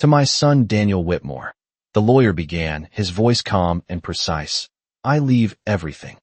To my son Daniel Whitmore, the lawyer began, his voice calm and precise. I leave everything.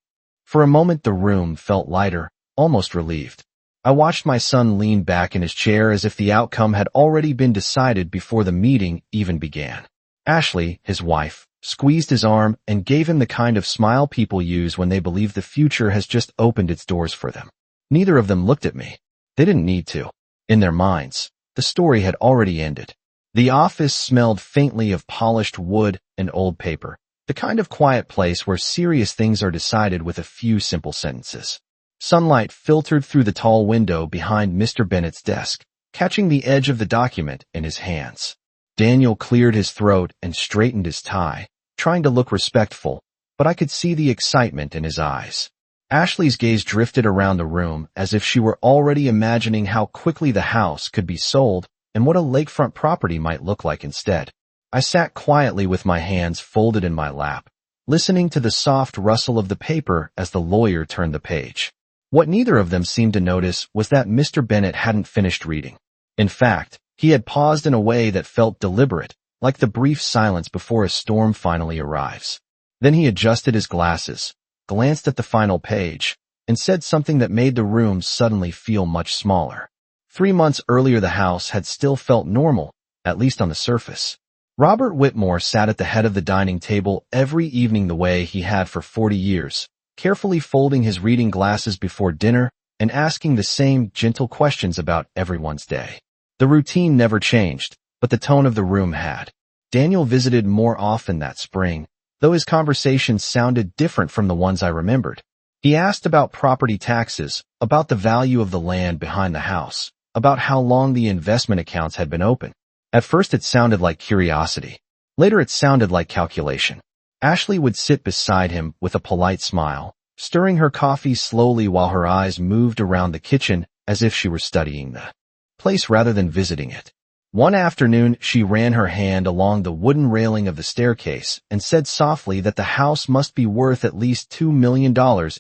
For a moment the room felt lighter, almost relieved. I watched my son lean back in his chair as if the outcome had already been decided before the meeting even began. Ashley, his wife, squeezed his arm and gave him the kind of smile people use when they believe the future has just opened its doors for them. Neither of them looked at me. They didn't need to. In their minds, the story had already ended. The office smelled faintly of polished wood and old paper, the kind of quiet place where serious things are decided with a few simple sentences. Sunlight filtered through the tall window behind Mr. Bennett's desk, catching the edge of the document in his hands. Daniel cleared his throat and straightened his tie, trying to look respectful, but I could see the excitement in his eyes. Ashley's gaze drifted around the room as if she were already imagining how quickly the house could be sold and what a lakefront property might look like instead. I sat quietly with my hands folded in my lap, listening to the soft rustle of the paper as the lawyer turned the page. What neither of them seemed to notice was that Mr. Bennett hadn't finished reading. In fact, he had paused in a way that felt deliberate, like the brief silence before a storm finally arrives. Then he adjusted his glasses, glanced at the final page, and said something that made the room suddenly feel much smaller. 3 months earlier the house had still felt normal, at least on the surface. Robert Whitmore sat at the head of the dining table every evening the way he had for 40 years, carefully folding his reading glasses before dinner and asking the same gentle questions about everyone's day. The routine never changed, but the tone of the room had. Daniel visited more often that spring, though his conversations sounded different from the ones I remembered. He asked about property taxes, about the value of the land behind the house, about how long the investment accounts had been open. At first it sounded like curiosity. Later it sounded like calculation. Ashley would sit beside him with a polite smile, stirring her coffee slowly while her eyes moved around the kitchen as if she were studying the place rather than visiting it. One afternoon, she ran her hand along the wooden railing of the staircase and said softly that the house must be worth at least $2 million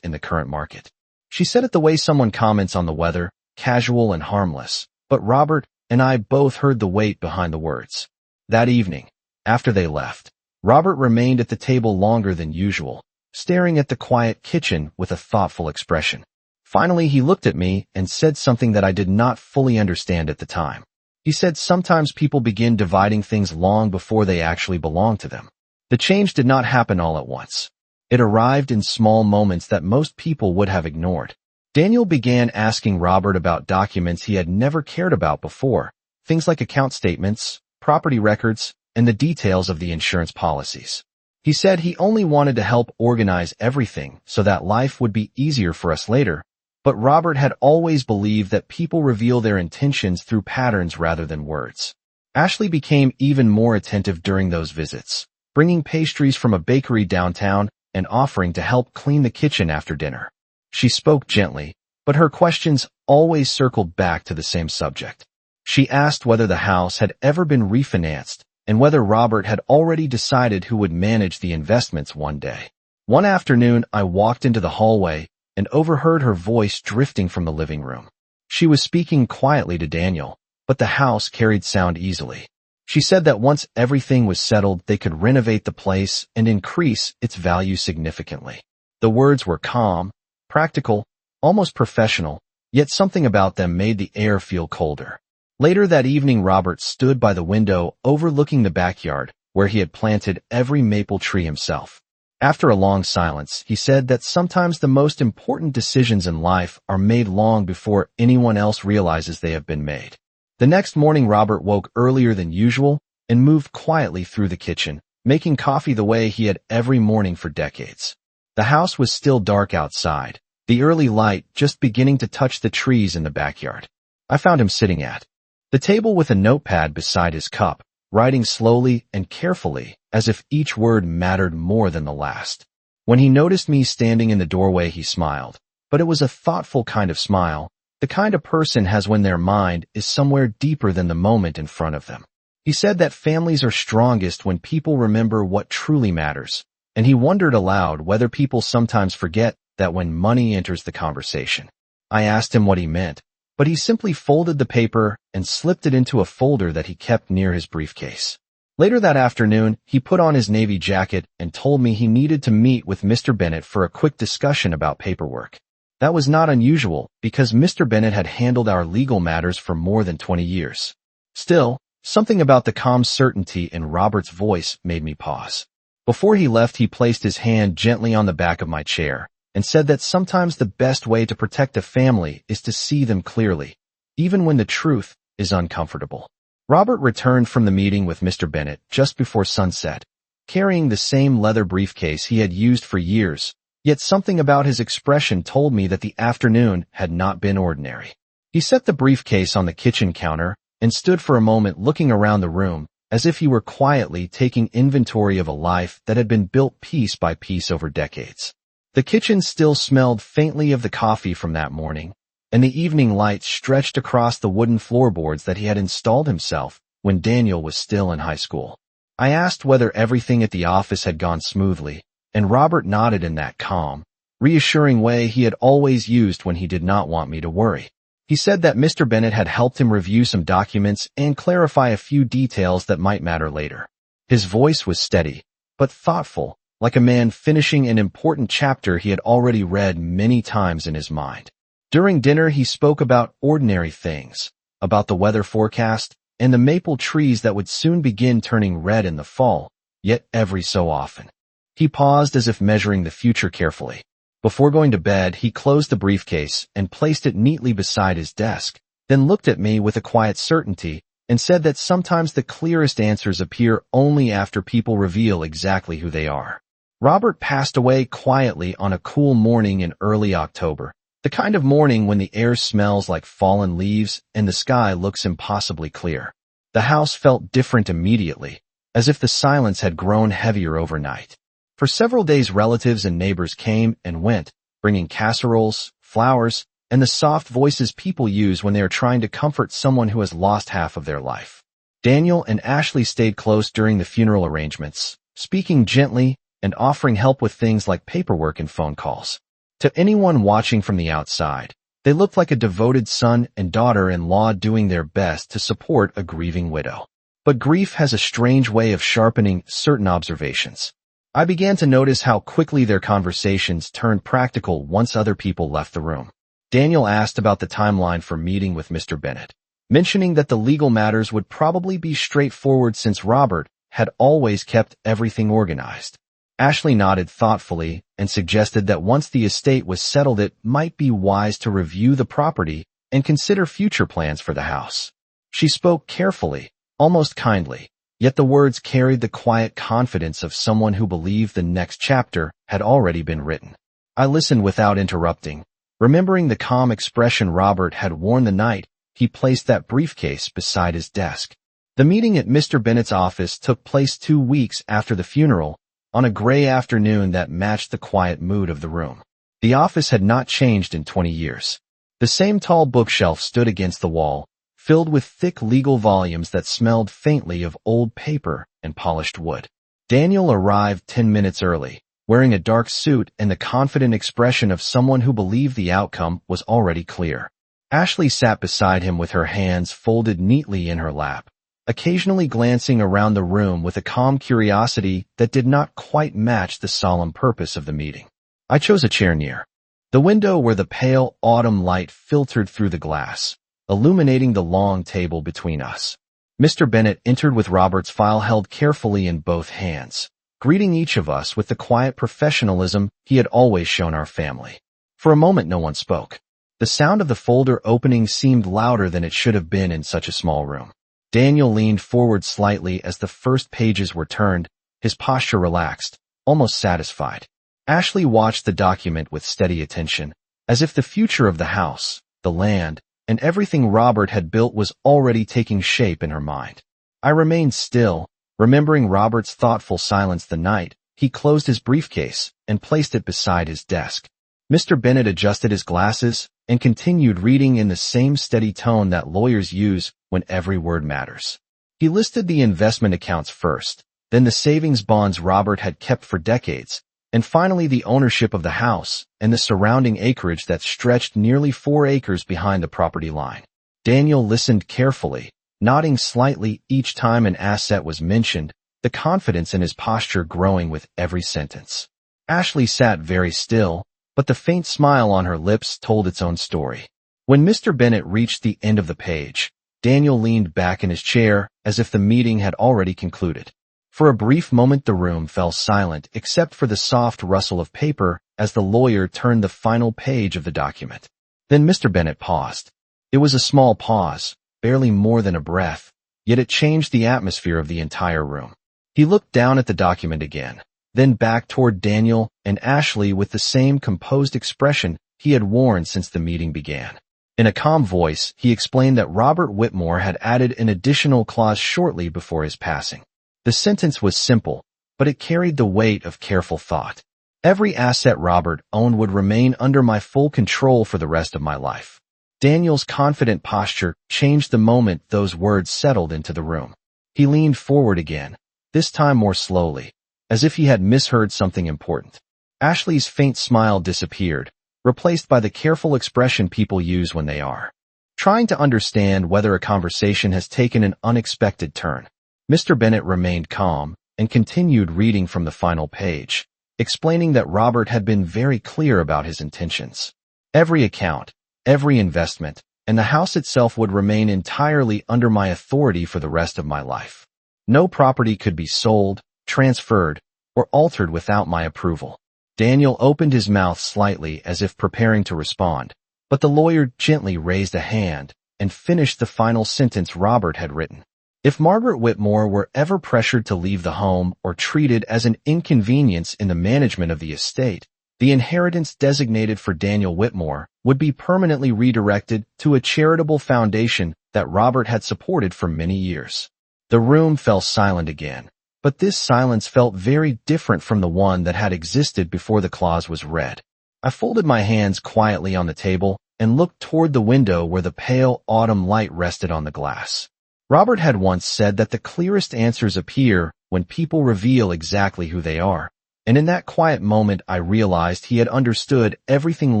in the current market. She said it the way someone comments on the weather, casual and harmless, but Robert and I both heard the weight behind the words. That evening, after they left, Robert remained at the table longer than usual, staring at the quiet kitchen with a thoughtful expression. Finally, he looked at me and said something that I did not fully understand at the time. He said sometimes people begin dividing things long before they actually belong to them. The change did not happen all at once. It arrived in small moments that most people would have ignored. Daniel began asking Robert about documents he had never cared about before, things like account statements, property records, and the details of the insurance policies. He said he only wanted to help organize everything so that life would be easier for us later, but Robert had always believed that people reveal their intentions through patterns rather than words. Ashley became even more attentive during those visits, bringing pastries from a bakery downtown and offering to help clean the kitchen after dinner. She spoke gently, but her questions always circled back to the same subject. She asked whether the house had ever been refinanced and whether Robert had already decided who would manage the investments one day. One afternoon, I walked into the hallway and overheard her voice drifting from the living room. She was speaking quietly to Daniel, but the house carried sound easily. She said that once everything was settled, they could renovate the place and increase its value significantly. The words were calm, practical, almost professional, yet something about them made the air feel colder. Later that evening, Robert stood by the window overlooking the backyard, where he had planted every maple tree himself. After a long silence, he said that sometimes the most important decisions in life are made long before anyone else realizes they have been made. The next morning, Robert woke earlier than usual and moved quietly through the kitchen, making coffee the way he had every morning for decades. The house was still dark outside, the early light just beginning to touch the trees in the backyard. I found him sitting at the table with a notepad beside his cup, writing slowly and carefully, as if each word mattered more than the last. When he noticed me standing in the doorway, he smiled, but it was a thoughtful kind of smile, the kind a person has when their mind is somewhere deeper than the moment in front of them. He said that families are strongest when people remember what truly matters, and he wondered aloud whether people sometimes forget that when money enters the conversation. I asked him what he meant, but he simply folded the paper and slipped it into a folder that he kept near his briefcase. Later that afternoon, he put on his navy jacket and told me he needed to meet with Mr. Bennet for a quick discussion about paperwork. That was not unusual, because Mr. Bennet had handled our legal matters for more than 20 years. Still, something about the calm certainty in Robert's voice made me pause. Before he left, he placed his hand gently on the back of my chair and said that sometimes the best way to protect a family is to see them clearly, even when the truth is uncomfortable. Robert returned from the meeting with Mr. Bennet just before sunset, carrying the same leather briefcase he had used for years, yet something about his expression told me that the afternoon had not been ordinary. He set the briefcase on the kitchen counter and stood for a moment looking around the room, as if he were quietly taking inventory of a life that had been built piece by piece over decades. The kitchen still smelled faintly of the coffee from that morning, and the evening light stretched across the wooden floorboards that he had installed himself when Daniel was still in high school. I asked whether everything at the office had gone smoothly, and Robert nodded in that calm, reassuring way he had always used when he did not want me to worry. He said that Mr. Bennet had helped him review some documents and clarify a few details that might matter later. His voice was steady, but thoughtful, like a man finishing an important chapter he had already read many times in his mind. During dinner, he spoke about ordinary things, about the weather forecast and the maple trees that would soon begin turning red in the fall, yet every so often. He paused as if measuring the future carefully. Before going to bed, he closed the briefcase and placed it neatly beside his desk, then looked at me with a quiet certainty and said that sometimes the clearest answers appear only after people reveal exactly who they are. Robert passed away quietly on a cool morning in early October, the kind of morning when the air smells like fallen leaves and the sky looks impossibly clear. The house felt different immediately, as if the silence had grown heavier overnight. For several days, relatives and neighbors came and went, bringing casseroles, flowers, and the soft voices people use when they are trying to comfort someone who has lost half of their life. Daniel and Ashley stayed close during the funeral arrangements, speaking gently and offering help with things like paperwork and phone calls. To anyone watching from the outside, they looked like a devoted son and daughter-in-law doing their best to support a grieving widow. But grief has a strange way of sharpening certain observations. I began to notice how quickly their conversations turned practical once other people left the room. Daniel asked about the timeline for meeting with Mr. Bennet, mentioning that the legal matters would probably be straightforward since Robert had always kept everything organized. Ashley nodded thoughtfully and suggested that once the estate was settled, it might be wise to review the property and consider future plans for the house. She spoke carefully, almost kindly, yet the words carried the quiet confidence of someone who believed the next chapter had already been written. I listened without interrupting, remembering the calm expression Robert had worn the night he placed that briefcase beside his desk. The meeting at Mr. Bennet's office took place 2 weeks after the funeral, on a gray afternoon that matched the quiet mood of the room. The office had not changed in 20 years. The same tall bookshelf stood against the wall, filled with thick legal volumes that smelled faintly of old paper and polished wood. Daniel arrived 10 minutes early, wearing a dark suit and the confident expression of someone who believed the outcome was already clear. Ashley sat beside him with her hands folded neatly in her lap, occasionally glancing around the room with a calm curiosity that did not quite match the solemn purpose of the meeting. I chose a chair near the window where the pale autumn light filtered through the glass, illuminating the long table between us. Mr. Bennet entered with Robert's file held carefully in both hands, greeting each of us with the quiet professionalism he had always shown our family. For a moment no one spoke. The sound of the folder opening seemed louder than it should have been in such a small room. Daniel leaned forward slightly as the first pages were turned, his posture relaxed, almost satisfied. Ashley watched the document with steady attention, as if the future of the house, the land, and everything Robert had built was already taking shape in her mind. I remained still, remembering Robert's thoughtful silence the night he closed his briefcase and placed it beside his desk. Mr. Bennet adjusted his glasses and continued reading in the same steady tone that lawyers use when every word matters. He listed the investment accounts first, then the savings bonds Robert had kept for decades, and finally the ownership of the house and the surrounding acreage that stretched nearly 4 acres behind the property line. Daniel listened carefully, nodding slightly each time an asset was mentioned, the confidence in his posture growing with every sentence. Ashley sat very still, but the faint smile on her lips told its own story. When Mr. Bennet reached the end of the page, Daniel leaned back in his chair as if the meeting had already concluded. For a brief moment the room fell silent except for the soft rustle of paper as the lawyer turned the final page of the document. Then Mr. Bennet paused. It was a small pause, barely more than a breath, yet it changed the atmosphere of the entire room. He looked down at the document again, then back toward Daniel and Ashley with the same composed expression he had worn since the meeting began. In a calm voice, he explained that Robert Whitmore had added an additional clause shortly before his passing. The sentence was simple, but it carried the weight of careful thought. Every asset Robert owned would remain under my full control for the rest of my life. Daniel's confident posture changed the moment those words settled into the room. He leaned forward again, this time more slowly, as if he had misheard something important. Ashley's faint smile disappeared, replaced by the careful expression people use when they are trying to understand whether a conversation has taken an unexpected turn. Mr. Bennet remained calm and continued reading from the final page, explaining that Robert had been very clear about his intentions. Every account, every investment, and the house itself would remain entirely under my authority for the rest of my life. No property could be sold, transferred, or altered without my approval. Daniel opened his mouth slightly as if preparing to respond, but the lawyer gently raised a hand and finished the final sentence Robert had written. If Margaret Whitmore were ever pressured to leave the home or treated as an inconvenience in the management of the estate, the inheritance designated for Daniel Whitmore would be permanently redirected to a charitable foundation that Robert had supported for many years. The room fell silent again, but this silence felt very different from the one that had existed before the clause was read. I folded my hands quietly on the table and looked toward the window where the pale autumn light rested on the glass. Robert had once said that the clearest answers appear when people reveal exactly who they are, and in that quiet moment I realized he had understood everything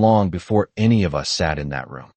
long before any of us sat in that room.